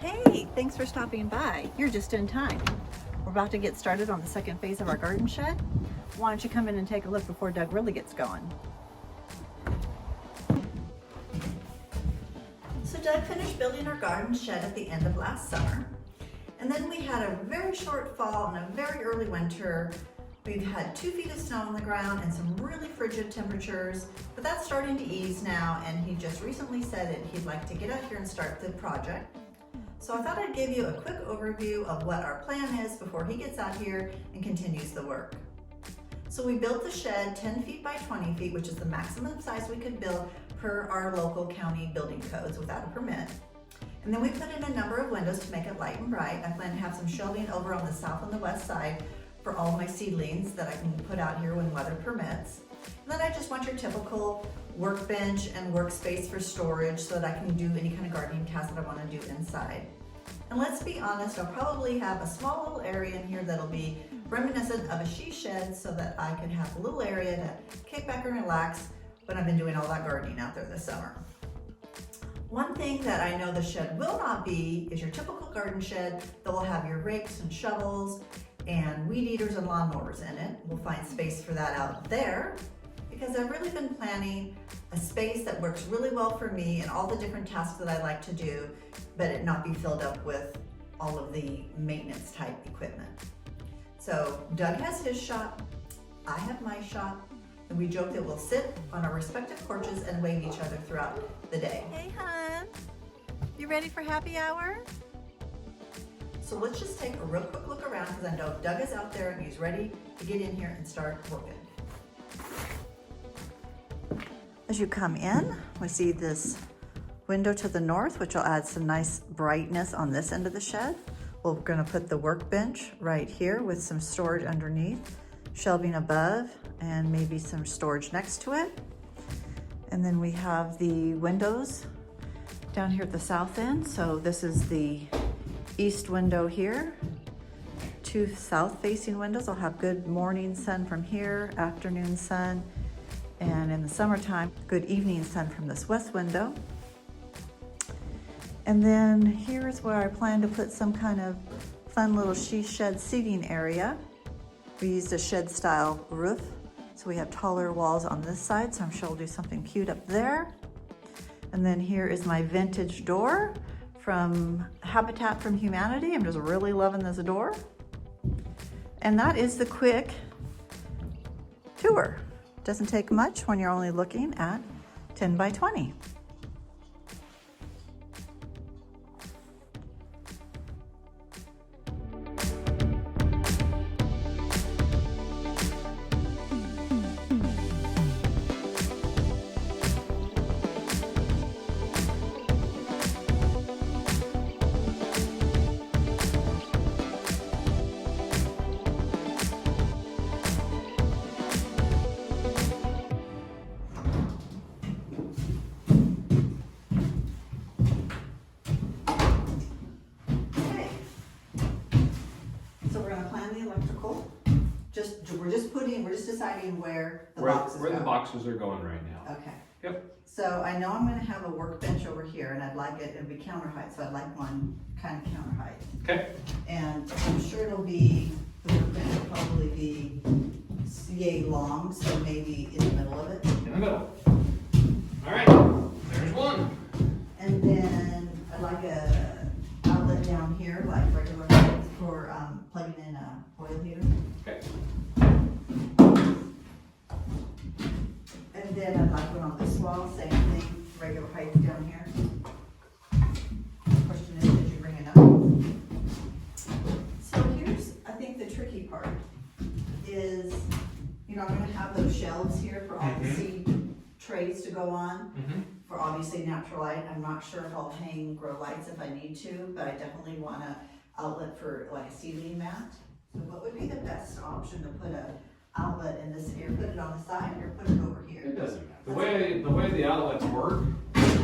Hey, thanks for stopping by. You're just in time. We're about to get started on the second phase of our garden shed. Why don't you come in and take a look before Doug really gets going? So Doug finished building our garden shed at the end of last summer. And then we had a very short fall and a very early winter. We've had 2 feet of snow on the ground and some really frigid temperatures, but that's starting to ease now, and he just recently said that he'd like to get out here and start the project. So I thought I'd give you a quick overview of what our plan is before he gets out here and continues the work. So we built the shed 10 feet by 20 feet, which is the maximum size we could build per our local county building codes without a permit. And then we put in a number of windows to make it light and bright. I plan to have some shelving over on the south and the west side for all my seedlings that I can put out here when weather permits. And then I just want your typical workbench and workspace for storage so that I can do any kind of gardening tasks that I want to do inside. And let's be honest, I'll probably have a small little area in here that'll be reminiscent of a she shed so that I can have a little area to kick back and relax when I've been doing all that gardening out there this summer. One thing that I know the shed will not be is your typical garden shed that will have your rakes and shovels and weed eaters and lawnmowers in it. We'll find space for that out there because I've really been planning a space that works really well for me and all the different tasks that I like to do, but it not be filled up with all of the maintenance type equipment. So Doug has his shop, I have my shop, and we joke that we'll sit on our respective porches and wave each other throughout the day. Hey hon, you ready for happy hour? So let's just take a real quick look around because I know Doug is out there and he's ready to get in here and start working. As you come in, we see this window to the north, which will add some nice brightness on this end of the shed. We're going to put the workbench right here with some storage underneath, shelving above, and maybe some storage next to it. And then we have the windows down here at the south end. So this is the east window here. 2 south facing windows. I'll have good morning sun from here, afternoon sun, and in the summertime, good evening sun from this west window. And then here's where I plan to put some kind of fun little she shed seating area. We used a shed style roof, so we have taller walls on this side, so I'm sure we'll do something cute up there. And then here is my vintage door from Habitat from Humanity. I'm just really loving this door. And that is the quick tour. Doesn't take much when you're only looking at 10 by 20. We're just deciding where the boxes where the boxes are going right now. Okay. Yep. So I know I'm going to have a workbench over here, and I'd like it'll be counter height, so I'd like one kind of counter height. Okay. And I'm sure it'll be, the workbench will probably be yay long, so maybe in the middle of it. In the middle. All right, there's one. And then I'd like a outlet down here, like regular outlets for plugging in a oil heater. Okay. And then I'd like one on this wall, same thing, regular height down here. Question is, did you bring it up? So here's, I think the tricky part is, you know, I'm gonna have those shelves here for all the seed trays to go on. For obviously natural light. I'm not sure if I'll hang grow lights if I need to, but I definitely want an outlet for like a seedling mat. So what would be the best option to put a outlet in this here? Put it on the side or put it over here? It doesn't matter. The way the outlets work,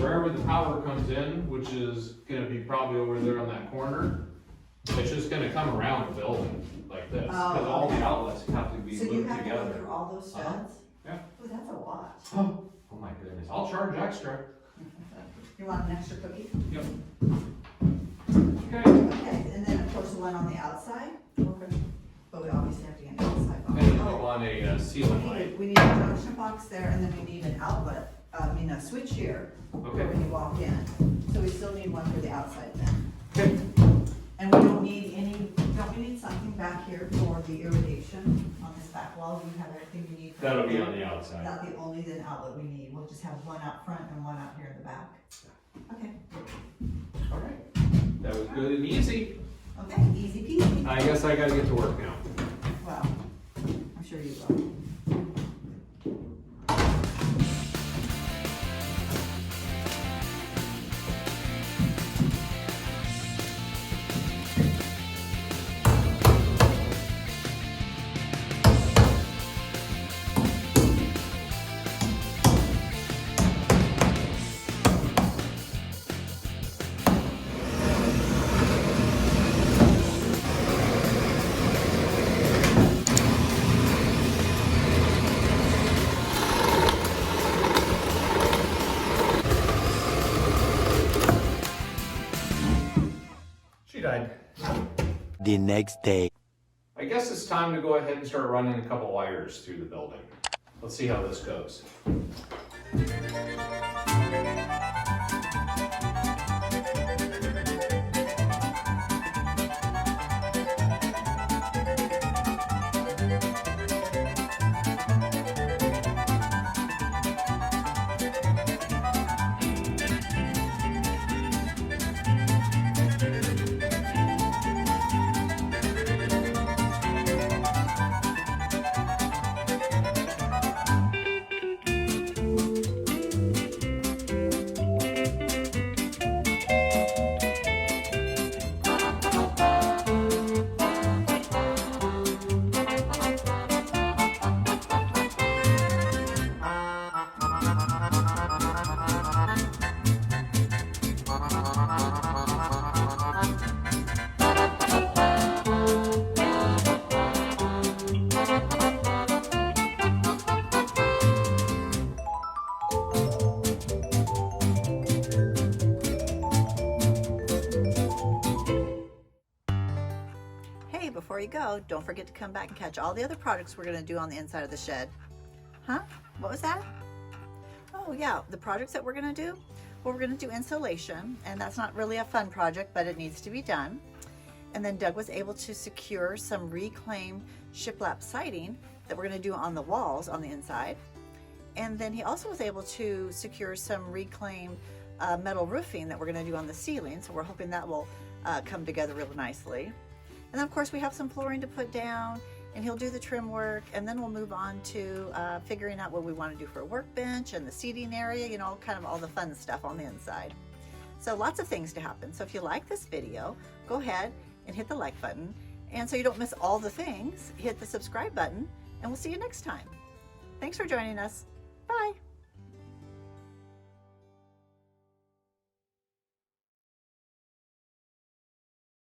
wherever the power comes in, which is going to be probably over there on that corner, it's just going to come around the building like this, because all the outlets have to be so looped you have together. To go through all those studs? Yeah. Oh, that's a lot. Oh my goodness! I'll charge extra. You want an extra cookie? Yep. Okay. Okay, and then of course the one on the outside, but we obviously have to get an outside box. And I want a ceiling light. We need a junction box there, and then we need an outlet, a switch here for Okay. when you walk in. So we still need one for the outside then. Okay. And we don't need don't we need something back here for the irrigation on this back wall? You have everything you need. That'll be on the outside. That's the only then outlet we need. We'll just have one out front and one out here in the back. Okay. All right. That was good and easy. Okay, easy peasy. I guess I gotta get to work now. Well, I'm sure you will. She died. The next day. I guess it's time to go ahead and start running a couple wires through the building. Let's see how this goes. Before you go, don't forget to come back and catch all the other projects we're going to do on the inside of the shed. Huh? What was that? Oh yeah, the projects that we're going to do? Well, we're going to do insulation, and that's not really a fun project, but it needs to be done. And then Doug was able to secure some reclaimed shiplap siding that we're going to do on the walls on the inside. And then he also was able to secure some reclaimed metal roofing that we're going to do on the ceiling, so we're hoping that will come together real nicely. And then of course we have some flooring to put down, and he'll do the trim work, and then we'll move on to figuring out what we want to do for a workbench and the seating area, you know, kind of all the fun stuff on the inside. So lots of things to happen. So if you like this video, go ahead and hit the like button. And so you don't miss all the things, hit the subscribe button, and we'll see you next time. Thanks for joining us.